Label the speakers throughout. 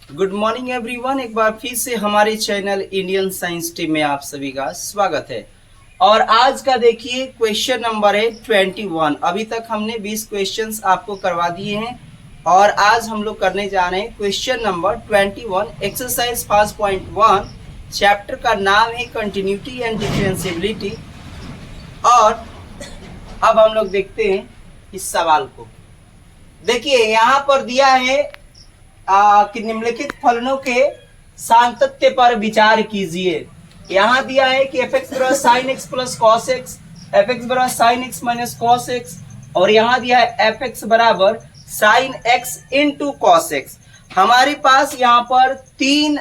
Speaker 1: Good morning everyone. एक बार फिर से हमारे चैनल इंडियन साइंस टीम में आप सभी का स्वागत है। और आज का देखिए क्वेश्चन नंबर है 21। अभी तक हमने 20 क्वेश्चंस आपको करवा दिए हैं और आज हम लोग करने जा रहे हैं क्वेश्चन नंबर 21। एक्सरसाइज 5.1 चैप्टर का नाम है कंटिन्यूटी एंड डिफरेंशिएबिलिटी। और अब हम लोग देखते हैं इस सवाल को। देखिए यहाँ पर दिया है कि निम्नलिखित फलनों के सातत्य पर विचार कीजिए। यहाँ दिया है कि fx बराबर sine x plus cos x, fx बराबर sine x minus cos x, और यहाँ दिया है fx बराबर sine x into cos x. हमारे पास यहाँ पर तीन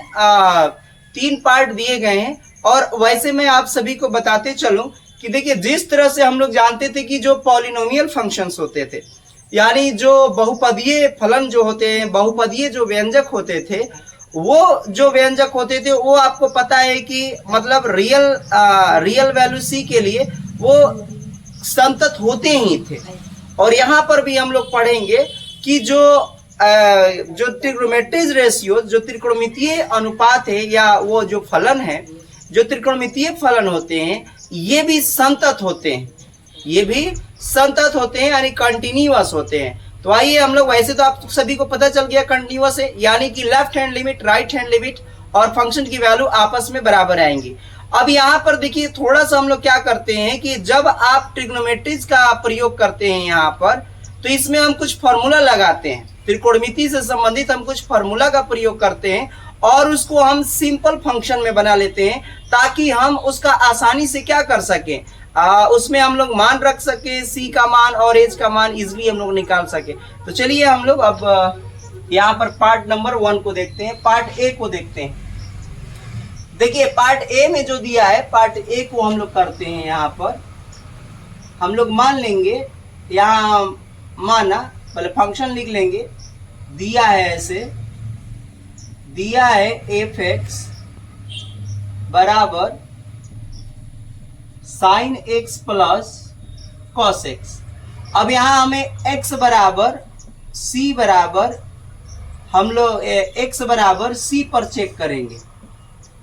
Speaker 1: पार्ट दिए गए हैं। और वैसे मैं आप सभी को बताते चलूं कि देखिए जिस तरह से हम लोग जानते थे कि जो पॉलिनोमियल फंक्शंस होते थे, यानी जो बहुपदीय फलन जो होते हैं, बहुपदीय जो व्यंजक होते थे, वो जो व्यंजक होते थे वो आपको पता है कि मतलब रियल वैल्यू सी के लिए वो संतत होते ही थे। और यहाँ पर भी हम लोग पढ़ेंगे कि जो ट्रिग्नोमेट्रिक रेशियो, जो त्रिकोणमितीय अनुपात है या वो जो फलन है, जो त्रिकोणमितीय फलन होते हैं, ये भी संतत होते हैं, ये भी संतत होते हैं यानी कंटिन्यूअस होते हैं। तो आइए हम लोग, वैसे तो आप सभी को पता चल गया कंटिन्यूअस है यानी कि left hand limit, right hand limit और फंक्शन की वैल्यू आपस में बराबर आएंगी। अब यहाँ पर देखिए थोड़ा सा हम लोग क्या करते हैं कि जब आप ट्रिग्नोमेट्रिक्स का प्रयोग करते हैं यहाँ पर, तो इसमें हम कुछ फॉर्मूला लगाते हैं, त्रिकोणमिति से संबंधित हम कुछ फॉर्मूला का प्रयोग करते हैं और उसको हम सिंपल फंक्शन में बना लेते हैं ताकि हम उसका आसानी से क्या कर सकें, उसमें हम लोग मान रख सके, सी का मान और एच का मान इजिली हम लोग निकाल सके। तो चलिए हम लोग अब यहाँ पर पार्ट नंबर 1 को देखते हैं, पार्ट ए को देखते हैं। देखिए पार्ट ए में जो दिया है, पार्ट ए को हम लोग करते हैं। यहाँ पर हम लोग मान लेंगे, यहाँ माना पहले फंक्शन लिख लेंगे, दिया है ऐसे, दिया है एफ एक्स बराबर sine x plus cos x. अब यहाँ हमें x बराबर c बराबर, हम लोग x बराबर c पर चेक करेंगे,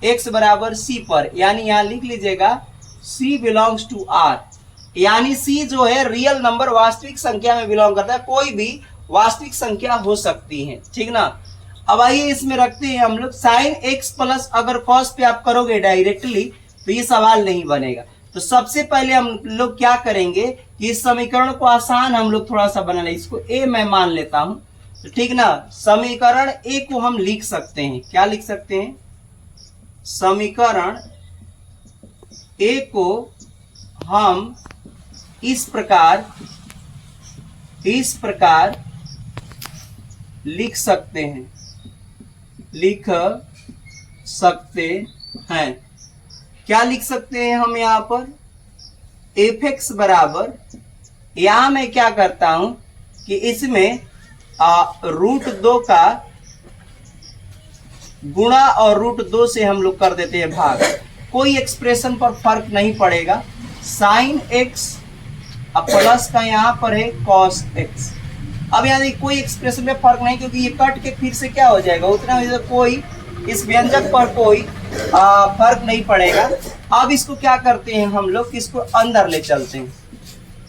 Speaker 1: x बराबर c पर, यानी यहाँ लिख लीजिएगा c बिलोंग्स टू r, यानी c जो है रियल नंबर, वास्तविक संख्या में बिलोंग करता है, कोई भी वास्तविक संख्या हो सकती है, ठीक ना। अब आइए इसमें रखते हैं हम लोग साइन x प्लस, अगर कॉस पे आप करोगे डायरेक्टली तो ये सवाल नहीं बनेगा। तो सबसे पहले हम लोग क्या करेंगे कि इस समीकरण को आसान हम लोग थोड़ा सा बना लें, इसको ए मैं मान लेता हूं, तो ठीक ना। समीकरण ए को हम लिख सकते हैं, क्या लिख सकते हैं, समीकरण ए को हम इस प्रकार लिख सकते हैं, क्या लिख सकते हैं हम यहाँ पर, एफ एक्स बराबर, यहाँ मैं क्या करता हूं कि इसमें √2 का गुणा और √2 से हम लोग कर देते हैं भाग, कोई एक्सप्रेशन पर फर्क नहीं पड़ेगा। साइन एक्स प्लस का यहाँ पर है कॉस एक्स। अब यहाँ देखिए कोई एक्सप्रेशन में फर्क नहीं, क्योंकि ये कट के फिर से क्या हो जाएगा, उतना कोई इस व्यंजक पर कोई फर्क नहीं पड़ेगा। अब इसको क्या करते हैं हम लोग, इसको अंदर ले चलते हैं।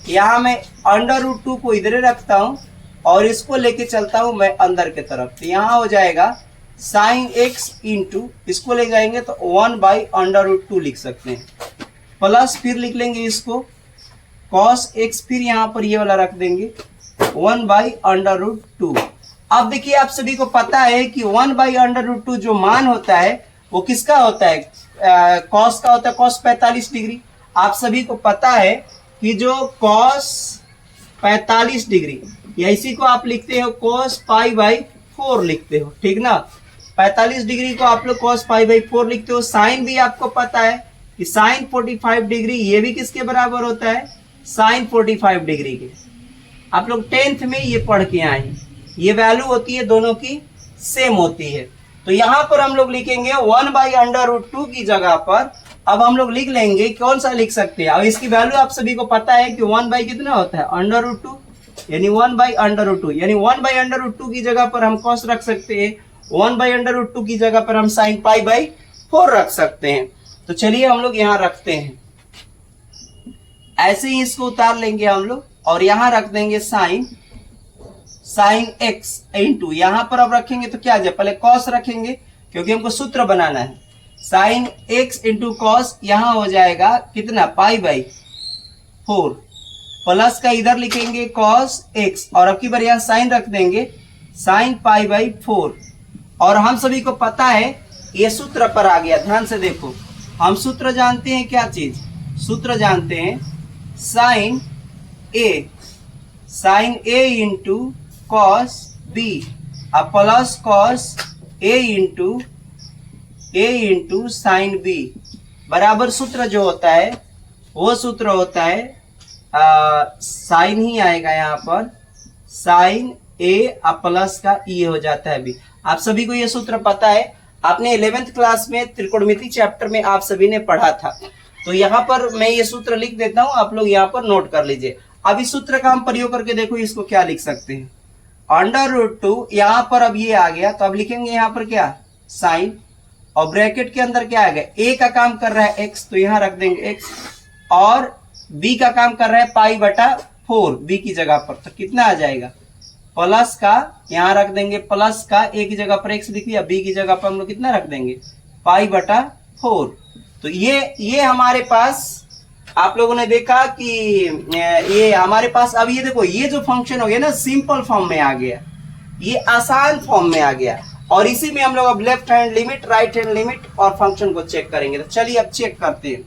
Speaker 1: यहाँ मैं √2 को इधर रखता हूँ और इसको लेके चलता हूँ मैं अंदर के तरफ, तो यहाँ हो जाएगा साइन एक्स इंटू, इसको ले जाएंगे तो 1/√2 लिख सकते हैं, प्लस फिर लिख लेंगे इसको कॉस एक्स, फिर यहाँ पर ये वाला रख देंगे 1/√2। अब देखिए आप सभी को पता है कि 1/√2 जो मान होता है वो किसका होता है, कॉस का होता है, कॉस 45 डिग्री। आप सभी को पता है कि जो कॉस 45 डिग्री, या इसी को आप लिखते हो कॉस π/4 लिखते हो, ठीक ना। 45 डिग्री को आप लोग कॉस π/4 लिखते हो। साइन भी आपको पता है कि साइन 45 डिग्री, ये भी किसके बराबर होता है, साइन 45 डिग्री के। आप लोग 10th में ये पढ़ के आए हैं, ये वैल्यू होती है दोनों की सेम होती है। तो यहाँ पर हम लोग लिखेंगे 1/√2 की जगह पर अब हम लोग लिख लेंगे, कौन सा लिख सकते हैं, अब इसकी वैल्यू आप सभी को पता है कि 1 कितना होता है, √2, यानी 1/√2, यानी 1/√2 की जगह पर हम कॉस रख सकते हैं 1/√2 की जगह पर हम साइन पाई बाई 4 रख सकते हैं। तो चलिए हम लोग यहाँ रखते हैं, ऐसे ही इसको उतार लेंगे हम लोग और यहां रख देंगे साइन x इंटू, यहां पर अब रखेंगे तो क्या आ जाए, पहले कॉस रखेंगे क्योंकि हमको सूत्र बनाना है। साइन x इंटू कॉस यहां हो जाएगा कितना, पाई बाई 4, प्लस का इधर लिखेंगे कॉस x और अब की बार यहां साइन रख देंगे साइन पाई बाई 4। और हम सभी को पता है ये सूत्र पर आ गया, ध्यान से देखो, हम सूत्र जानते हैं, क्या चीज, सूत्र जानते हैं साइन ए इंटू कॉस बी अब plus cos A into sine B बराबर सूत्र जो होता है वो सूत्र होता है साइन ही आएगा यहाँ पर, साइन ए अब प्लस का ई हो जाता है बी। आप सभी को ये सूत्र पता है, आपने 11th क्लास में त्रिकोणमिति चैप्टर में आप सभी ने पढ़ा था। तो यहाँ पर मैं ये सूत्र लिख देता हूं, आप लोग यहाँ पर नोट कर लीजिए। अब इस सूत्र का हम प्रयोग करके देखो इसको क्या लिख सकते हैं, √2 यहाँ पर अब ये आ गया तो अब लिखेंगे यहाँ पर क्या, साइन, और ब्रैकेट के अंदर क्या आ गया, ए का काम कर रहा है x तो यहाँ रख देंगे x, और b का काम कर रहा है पाई बटा 4 b की जगह पर, तो कितना आ जाएगा, प्लस का यहाँ रख देंगे, प्लस का a की जगह पर x लिख दिया, b की जगह पर हम लोग कितना रख देंगे, पाई बटा 4। तो ये हमारे पास आप लोगों ने देखा कि ये हमारे पास, अब ये देखो ये जो फंक्शन हो गया ना सिंपल फॉर्म में आ गया, ये आसान फॉर्म में आ गया, और इसी में हम लोग अब left hand limit, right hand limit और फंक्शन को चेक करेंगे। तो चलिए अब चेक करते हैं,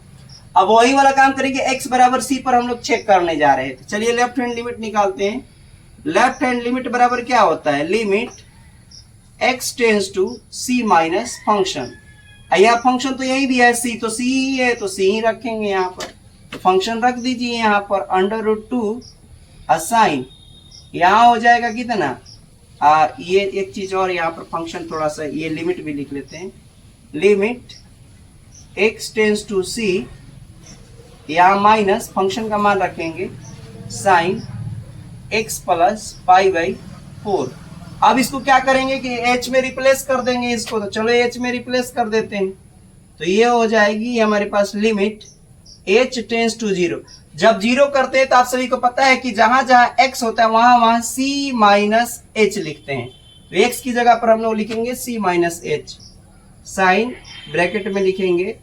Speaker 1: अब वही वाला काम करेंगे, x बराबर c पर हम लोग चेक करने जा रहे हैं। तो चलिए लेफ्ट हैंड लिमिट निकालते हैं। लेफ्ट हैंड लिमिट बराबर क्या होता है, limit x tends to c minus function, यहाँ फंक्शन तो यही दिया है c, तो c ही है तो c ही रखेंगे यहाँ पर, तो फंक्शन रख दीजिए यहाँ पर √2 असाइन, यहाँ हो जाएगा कितना, ये एक चीज और यहाँ पर फंक्शन थोड़ा सा ये लिमिट भी लिख लेते हैं, limit x tends to c, यहाँ माइनस फंक्शन का मान रखेंगे sine x plus pi by 4। अब इसको क्या करेंगे कि h में रिप्लेस कर देंगे इसको, तो चलो h में रिप्लेस कर देते हैं, तो ये हो जाएगी हमारे पास लिमिट h टेंड्स टू 0। जब 0 करते हैं तो आप सभी को पता है कि जहां जहां x होता है वहां वहां c माइनस h लिखते हैं, तो x की जगह पर हम लोग लिखेंगे c minus h, sine bracket में लिखेंगे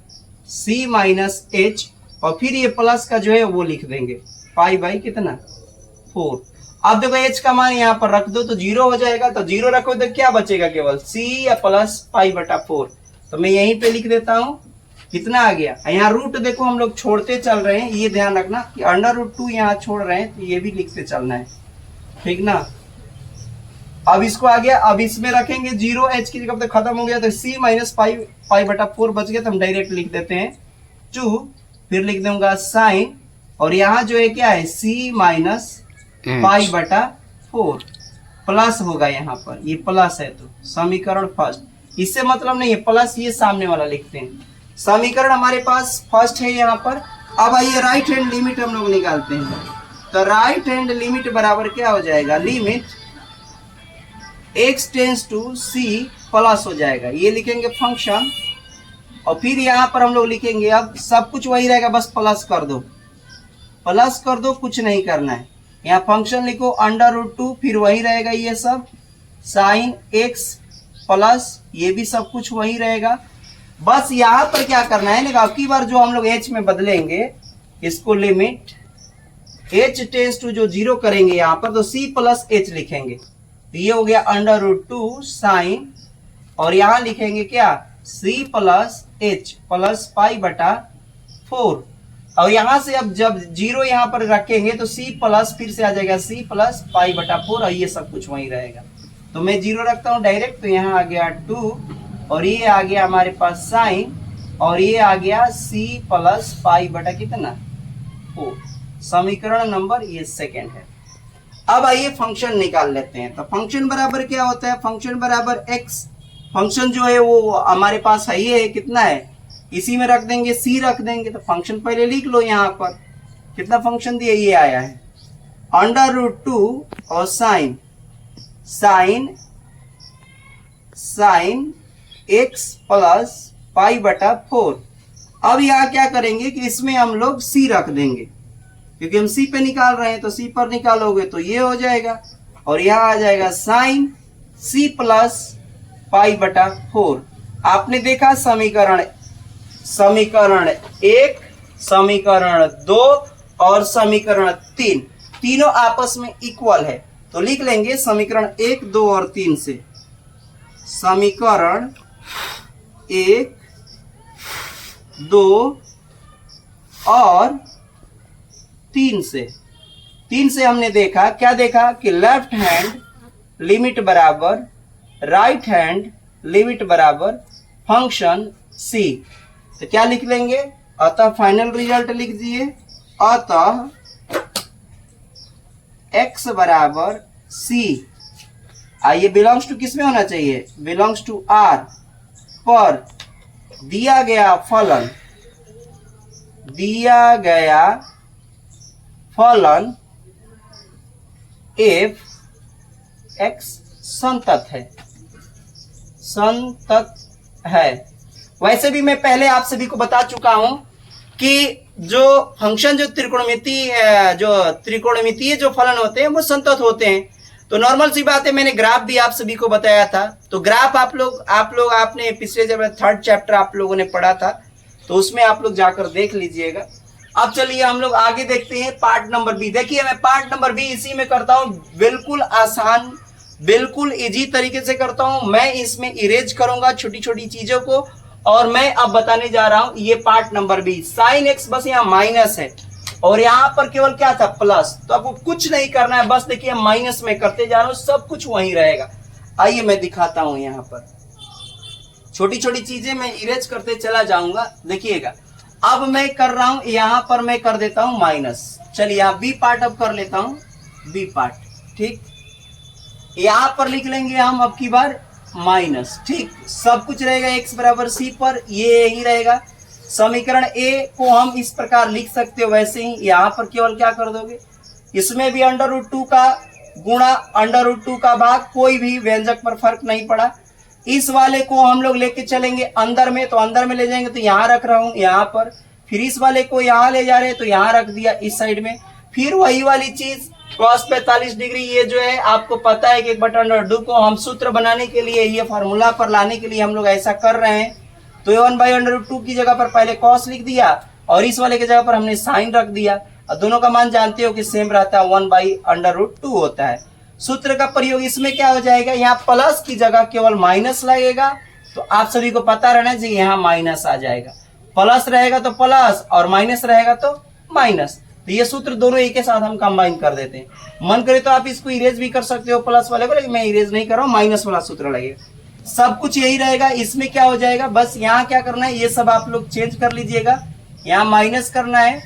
Speaker 1: c माइनस h, और फिर ये प्लस का जो है वो लिख देंगे पाई बाई कितना 4। अब देखो h का मान यहाँ पर रख दो तो 0 हो जाएगा, तो 0 रखो तो क्या बचेगा, केवल c या प्लस पाई बटा 4। तो मैं यहीं पे लिख देता हूँ, कितना आ गया, यहाँ रूट देखो हम लोग छोड़ते चल रहे हैं, ये ध्यान रखना कि √2 यहाँ छोड़ रहे हैं, तो ये भी लिखते चलना है, ठीक ना। अब इसको आ गया, अब इसमें रखेंगे 0, h की जगह पे खत्म हो गया, तो c माइनस पाई बटा 4 बच गया, तो हम डायरेक्ट लिख देते हैं 2, फिर लिख दूंगा साइन, और यहाँ जो है क्या है c माइनस पाई बटा 4 प्लस होगा, यहाँ पर ये प्लस है तो समीकरण फर्स्ट, इससे मतलब नहीं है प्लस, ये सामने वाला लिखते हैं, समीकरण हमारे पास फर्स्ट है यहाँ पर। अब आइए राइट हैंड लिमिट हम लोग निकालते हैं, तो राइट हैंड लिमिट बराबर क्या हो जाएगा, limit x tends to c plus हो जाएगा, ये लिखेंगे फंक्शन, और फिर यहाँ पर हम लोग लिखेंगे, अब सब कुछ वही रहेगा, बस प्लस कर दो, कुछ नहीं करना है, यहाँ फंक्शन लिखो √2, फिर वही रहेगा ये सब, साइन x प्लस ये भी सब कुछ वही रहेगा। बस यहाँ पर क्या करना है ना, अब की बार जो हम लोग h में बदलेंगे इसको, लिमिट h टेंड्स टू जो 0 करेंगे यहाँ पर, तो c प्लस h लिखेंगे, तो ये हो गया √2 साइन, और यहाँ लिखेंगे क्या, c plus h plus pi बटा 4, और यहाँ से अब जब 0 यहाँ पर रखेंगे तो c प्लस फिर से आ जाएगा c प्लस पाई बटा 4, और ये सब कुछ वहीं रहेगा, तो मैं 0 रखता हूँ डायरेक्ट, तो यहाँ आ गया 2, और ये आ गया हमारे पास साइन, और ये आ गया c प्लस पाई बटा कितना 4, समीकरण नंबर ये सेकेंड है। अब आइए फंक्शन निकाल लेते हैं, तो फंक्शन बराबर क्या होता है, फंक्शन बराबर x, फंक्शन जो है वो हमारे पास है, ये है कितना है, इसी में रख देंगे c रख देंगे, तो फंक्शन पहले लिख लो, यहाँ पर कितना फंक्शन दिया, ये आया है √2 और sine sine x plus pi बटा 4। अब यहाँ क्या करेंगे कि इसमें हम लोग c रख देंगे, क्योंकि हम c पे निकाल रहे हैं, तो c पर निकालोगे तो ये हो जाएगा, और यहाँ आ जाएगा साइन c प्लस पाई बटा 4। आपने देखा समीकरण 1, समीकरण 2 और समीकरण 3 तीनों आपस में इक्वल है, तो लिख लेंगे समीकरण 1, 2 और 3 से। समीकरण 1, 2 और 3 से हमने देखा, क्या देखा कि लेफ्ट हैंड लिमिट बराबर राइट हैंड लिमिट बराबर फंक्शन c। तो क्या लिख लेंगे, अतः फाइनल रिजल्ट लिख दिए, अतः x बराबर c। आइए बिलोंग्स टू किस में होना चाहिए, बिलोंग्स टू r पर दिया गया फलन f x संतत है। वैसे भी मैं पहले आप सभी को बता चुका हूं कि जो फंक्शन जो त्रिकोणमितीय जो फलन होते हैं वो संतत होते हैं। तो नॉर्मल सी बात है, मैंने ग्राफ भी आप सभी को बताया था। तो ग्राफ आपने पिछले जब 3rd चैप्टर आप लोगों ने पढ़ा था, तो उसमें आप लोग जाकर देख लीजिएगा। अब चलिए हम लोग आगे देखते हैं पार्ट नंबर बी। देखिए मैं पार्ट नंबर बी इसी में करता हूं, बिल्कुल आसान, बिल्कुल इजी तरीके से करता हूं। मैं इसमें इरेज करूंगा छोटी छोटी चीजों को, और मैं अब बताने जा रहा हूं ये part number B. Sine x बस यहाँ माइनस है और यहाँ पर केवल क्या था, प्लस। तो आपको कुछ नहीं करना है, बस देखिए माइनस में करते जा रहा हूं, सब कुछ वहीं रहेगा। आइए मैं दिखाता हूं, यहाँ पर छोटी छोटी चीजें मैं इरेज करते चला जाऊंगा, देखिएगा। अब मैं कर रहा हूं, यहाँ पर मैं कर देता हूं माइनस। चलिए यहाँ बी पार्ट अब कर लेता हूं, बी पार्ट, ठीक। यहां पर लिख लेंगे हम अब की बार माइनस, ठीक। सब कुछ रहेगा x बराबर c पर, ये यही रहेगा। समीकरण a को हम इस प्रकार लिख सकते हो, वैसे ही यहाँ पर केवल क्या कर दोगे, इसमें भी √2 का गुणा √2 का भाग, कोई भी व्यंजक पर फर्क नहीं पड़ा। इस वाले को हम लोग लेके चलेंगे अंदर में, तो अंदर में ले जाएंगे तो यहाँ रख रहा हूं यहाँ पर, फिर इस वाले को यहाँ ले जा रहे हैं तो यहाँ रख दिया इस साइड में। फिर वही वाली चीज cos 45 डिग्री, ये जो है आपको पता है कि 1/2 को हम सूत्र बनाने के लिए, ये फॉर्मूला पर लाने के लिए हम लोग ऐसा कर रहे हैं। तो 1/√2 की जगह पर पहले cos लिख दिया और इस वाले की जगह पर हमने साइन रख दिया, और दोनों का मान जानते हो कि सेम रहता है, 1/√2 होता है। सूत्र का प्रयोग इसमें क्या हो जाएगा, यहाँ प्लस की जगह केवल माइनस लगेगा, तो आप सभी को पता रहना चाहिए यहाँ माइनस आ जाएगा। प्लस रहेगा तो प्लस और माइनस रहेगा तो माइनस, तो ये सूत्र दोनों एक के साथ हम कंबाइन कर देते हैं। मन करे तो आप इसको इरेज भी कर सकते हो प्लस वाले को, लेकिन मैं इरेज नहीं कर रहा हूँ, माइनस वाला सूत्र लगेगा। सब कुछ यही रहेगा। इसमें क्या हो जाएगा, बस यहाँ क्या करना है, ये सब आप लोग चेंज कर लीजिएगा। यहाँ माइनस करना है,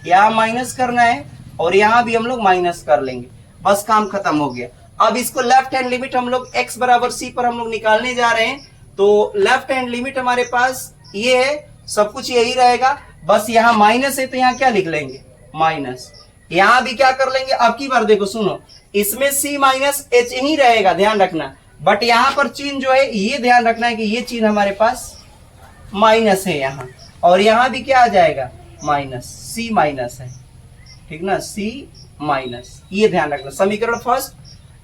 Speaker 1: यहाँ माइनस करना है, और यहाँ भी हम लोग माइनस कर लेंगे, बस काम खत्म हो गया। अब इसको लेफ्ट हैंड लिमिट हम लोग x बराबर c पर हम लोग निकालने जा रहे हैं। तो लेफ्ट हैंड लिमिट हमारे पास ये है, सब कुछ यही रहेगा, बस यहाँ माइनस है तो यहाँ क्या लिख लेंगे, माइनस। यहां भी क्या कर लेंगे, अब की बार देखो सुनो, इसमें c माइनस h ही रहेगा, ध्यान रखना। बट यहां पर चिन्ह जो है, ये ध्यान रखना है कि ये चिन्ह हमारे पास माइनस है यहाँ, और यहां भी क्या आ जाएगा, माइनस, c माइनस है, ठीक ना, c माइनस, ये ध्यान रखना। समीकरण फर्स्ट,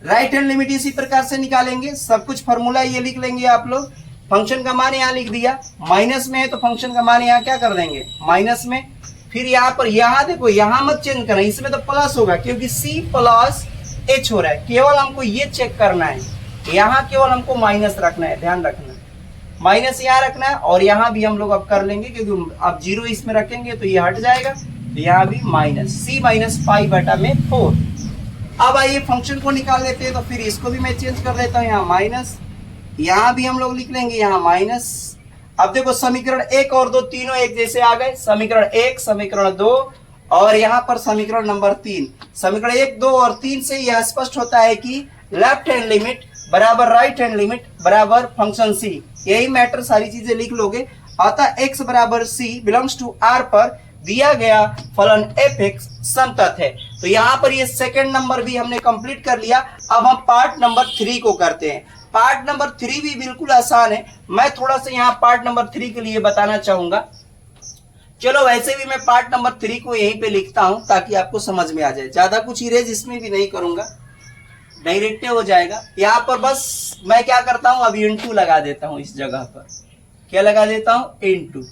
Speaker 1: राइट हैंड लिमिट इसी प्रकार से निकालेंगे, सब कुछ फॉर्मूला ये लिख लेंगे आप लोग। फंक्शन का मान यहाँ लिख दिया, माइनस में है तो फंक्शन का मान यहाँ क्या कर देंगे, माइनस में। फिर यहाँ पर, यहाँ देखो, यहाँ मत चेंज करना, इसमें तो प्लस होगा क्योंकि c प्लस h हो रहा है। केवल हमको ये चेक करना है, यहाँ केवल हमको माइनस रखना है, ध्यान रखना, माइनस यहाँ रखना है। और यहाँ भी हम लोग अब कर लेंगे, क्योंकि अब 0 इसमें रखेंगे तो ये हट जाएगा, तो यहाँ भी माइनस, c माइनस पाई बटा में 4। अब आइए फंक्शन को निकाल लेते हैं, तो फिर इसको भी मैं चेंज कर देता हूँ, यहाँ माइनस, यहाँ भी हम लोग लिख लेंगे यहाँ माइनस। अब देखो समीकरण 1 और 2 तीनों एक जैसे आ गए, समीकरण 1, समीकरण 2 और यहाँ पर समीकरण नंबर 3। समीकरण 1, 2 और 3 से यह स्पष्ट होता है कि लेफ्ट हैंड लिमिट बराबर राइट हैंड लिमिट बराबर फंक्शन c, यही मैटर, सारी चीजें लिख लोगे। अतः x बराबर c बिलोंग्स टू r पर दिया गया फलन f(x) समतत है। तो यहाँ पर ये सेकंड नंबर भी हमने कंप्लीट कर लिया। अब हम पार्ट नंबर 3 को करते हैं। पार्ट नंबर 3 भी बिल्कुल आसान है, मैं थोड़ा सा यहाँ पार्ट नंबर 3 के लिए बताना चाहूंगा। चलो वैसे भी मैं पार्ट नंबर 3 को यहीं पे लिखता हूं ताकि आपको समझ में आ जाए, ज्यादा कुछ इरेज इसमें भी नहीं करूंगा, डायरेक्ट हो जाएगा। यहाँ पर बस मैं क्या करता हूं, अब इंटू लगा देता हूं इस जगह पर, क्या लगा देता हूं, इंटू।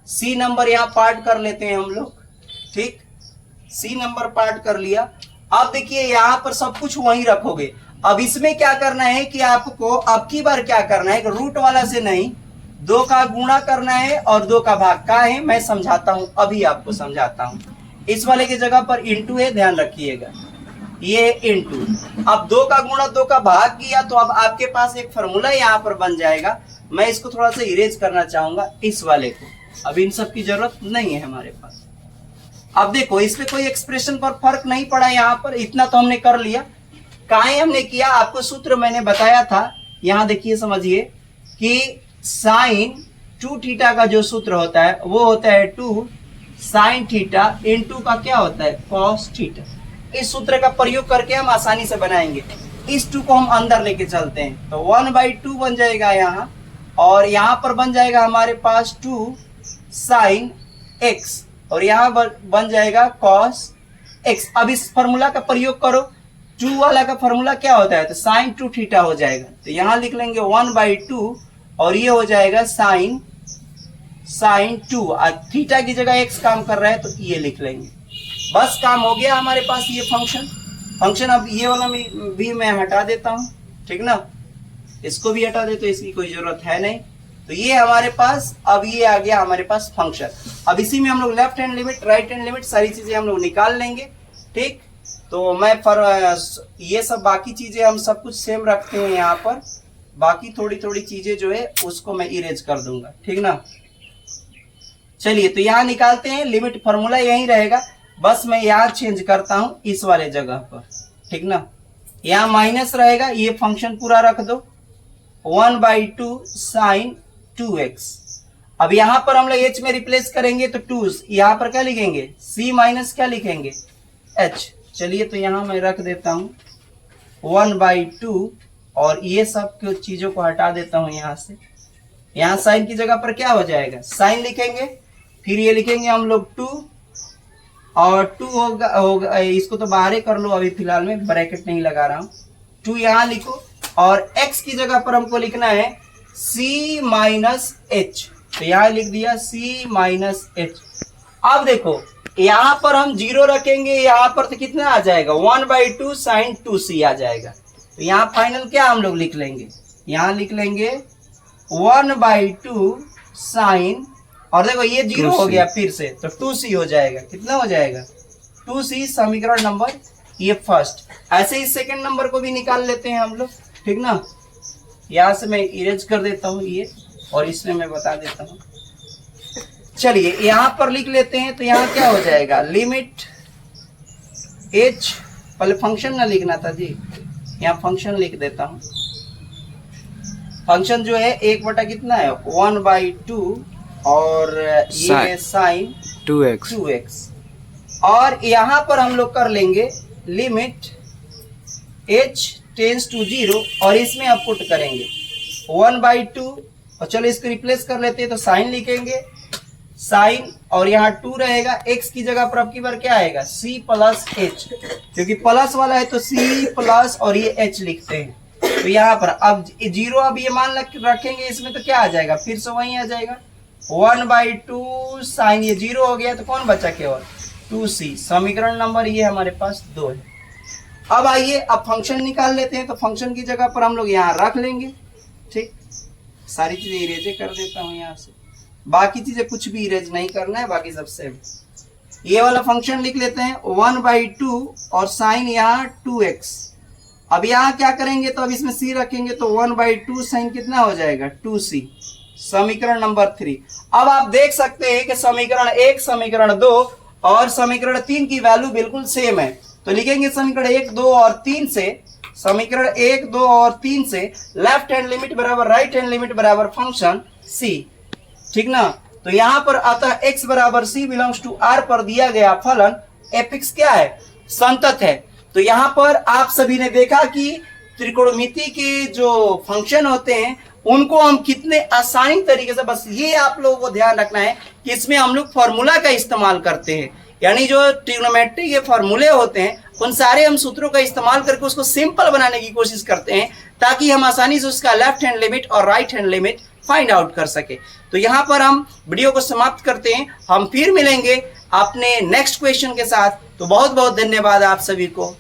Speaker 1: सी नंबर यहाँ पार्ट कर लेते हैं हम लोग, ठीक, सी नंबर पार्ट कर लिया। अब देखिए यहाँ पर सब कुछ वहीं रखोगे। अब इसमें क्या करना है कि आपको अब की बार क्या करना है, रूट वाला से नहीं, 2 का गुणा करना है और 2 का भाग का है, मैं समझाता हूं, अभी आपको समझाता हूं। इस वाले की जगह पर इंटू है, ध्यान रखिएगा, ये इंटू। अब 2 का गुणा 2 का भाग किया तो अब आपके पास एक फॉर्मूला यहाँ पर बन जाएगा। मैं इसको थोड़ा सा इरेज करना चाहूंगा इस वाले को, अब इन सब की जरूरत नहीं है हमारे पास। अब देखो इसमें कोई एक्सप्रेशन पर फर्क नहीं पड़ा, यहाँ पर इतना तो हमने कर लिया। काहे हमने किया, आपको सूत्र मैंने बताया था, यहाँ देखिए समझिए कि साइन 2 थीटा का जो सूत्र होता है वो होता है 2 साइन थीटा इनटू का क्या होता है, कॉस थीटा। इस सूत्र का प्रयोग करके हम आसानी से बनाएंगे। इस 2 को हम अंदर लेके चलते हैं तो 1/2 बन जाएगा यहाँ, और यहाँ पर बन जाएगा हमारे पास 2 साइन x, और यहाँ बन जाएगा cos x। अब इस फॉर्मूला का प्रयोग करो, 2 वाला का फॉर्मूला क्या होता है, तो साइन 2 थीटा हो जाएगा, तो यहाँ लिख लेंगे 1/2 और ये हो जाएगा साइन 2, और थीटा की जगह x काम कर रहा है तो ये लिख लेंगे। बस काम हो गया हमारे पास ये फंक्शन। अब ये वाला भी मैं हटा देता हूँ, ठीक ना, इसको भी हटा दे तो इसकी कोई जरूरत है नहीं। तो ये हमारे पास अब ये आ गया हमारे पास फंक्शन। अब इसी में हम लोग left hand limit, right hand limit, सारी चीजें हम लोग निकाल लेंगे, ठीक। तो मैं ये सब बाकी चीजें हम सब कुछ सेम रखते हैं यहाँ पर, बाकी थोड़ी थोड़ी चीजें जो है उसको मैं इरेज कर दूंगा, ठीक ना। चलिए तो यहाँ निकालते हैं, लिमिट फॉर्मूला यही रहेगा, बस मैं यहाँ चेंज करता हूं इस वाले जगह पर, ठीक ना। यहाँ माइनस रहेगा, ये फंक्शन पूरा रख दो, 1/2 साइन 2x। अब यहाँ पर हम लोग h में रिप्लेस करेंगे तो 2, यहाँ पर क्या लिखेंगे, c माइनस क्या लिखेंगे, h। चलिए तो यहाँ मैं रख देता हूँ 1/2, और ये सब चीजों को हटा देता हूँ यहाँ से। यहाँ साइन की जगह पर क्या हो जाएगा, साइन लिखेंगे, फिर ये लिखेंगे हम लोग 2, और 2 होगा, इसको तो बाहर ही कर लो, अभी फिलहाल में ब्रैकेट नहीं लगा रहा हूँ। 2 यहाँ लिखो, और x की जगह पर हमको लिखना है c माइनस h, तो यहाँ लिख दिया c माइनस h। अब देखो यहाँ पर हम 0 रखेंगे, यहाँ पर तो कितना आ जाएगा, 1/2 साइन 2c आ जाएगा। तो यहाँ फाइनल क्या हम लोग लिख लेंगे, यहाँ लिख लेंगे 1/2 साइन, और देखो ये 0 हो गया फिर से, तो 2c हो जाएगा, कितना हो जाएगा, 2c, समीकरण नंबर ये फर्स्ट। ऐसे ही सेकंड नंबर को भी निकाल लेते हैं हम लोग, ठीक ना। यहाँ से मैं इरेज कर देता हूँ ये, और इसमें मैं बता देता हूँ। चलिए यहाँ पर लिख लेते हैं, तो यहाँ क्या हो जाएगा, लिमिट h, पहले फंक्शन ना लिखना था जी, यहाँ फंक्शन लिख देता हूँ। फंक्शन जो है 1 कितना है, 1/2, और ये है साइन 2x। और यहाँ पर हम लोग कर लेंगे लिमिट h टेंस टू 0, और इसमें आप पुट करेंगे 1/2, और चलो इसको रिप्लेस कर लेते हैं, तो साइन लिखेंगे, साइन, और यहाँ 2 रहेगा, x की जगह पर अब की बार क्या आएगा, c प्लस h, क्योंकि प्लस वाला है तो c प्लस और ये h लिखते हैं। तो यहाँ पर अब 0, अब ये मान रखेंगे इसमें, तो क्या आ जाएगा, फिर से वही आ जाएगा 1/2 साइन, ये 0 हो गया तो कौन बचा केवल 2c। समीकरण नंबर ये हमारे पास 2 है। अब आइए अब फंक्शन निकाल लेते हैं, तो फंक्शन की जगह पर हम लोग यहाँ रख लेंगे, ठीक। सारी चीजें इरेज कर देता हूँ यहाँ से, बाकी चीजें कुछ भी इरेज नहीं करना है, बाकी सब सेम। ये वाला फंक्शन लिख लेते हैं 1/2, और साइन यहाँ 2x। अब यहाँ क्या करेंगे, तो अब इसमें c रखेंगे, तो 1/2 साइन कितना हो जाएगा, 2c। समीकरण नंबर 3। अब आप देख सकते हैं कि समीकरण 1, समीकरण 2 और समीकरण 3 की वैल्यू बिल्कुल सेम है, तो लिखेंगे समीकरण 1, 2 और 3 से, समीकरण 1, 2 और 3 से लेफ्ट हैंड लिमिट बराबर राइट हैंड लिमिट बराबर फंक्शन c, ठीक ना। तो यहाँ पर अतः x बराबर c बिलोंग्स टू r पर दिया गया फलन fx क्या है, संतत है। तो यहाँ पर आप सभी ने देखा कि त्रिकोणमिति के जो फंक्शन होते हैं उनको हम कितने आसानी तरीके से, बस ये आप लोगों को ध्यान रखना है कि इसमें हम लोग फॉर्मूला का इस्तेमाल करते हैं, यानी जो ट्रिग्नोमेट्री के फॉर्मूले होते हैं उन सारे हम सूत्रों का इस्तेमाल करके उसको सिंपल बनाने की कोशिश करते हैं ताकि हम आसानी से उसका लेफ्ट हैंड लिमिट और right hand limit find out कर सके। तो यहाँ पर हम वीडियो को समाप्त करते हैं, हम फिर मिलेंगे अपने नेक्स्ट क्वेश्चन के साथ। तो बहुत बहुत धन्यवाद आप सभी को।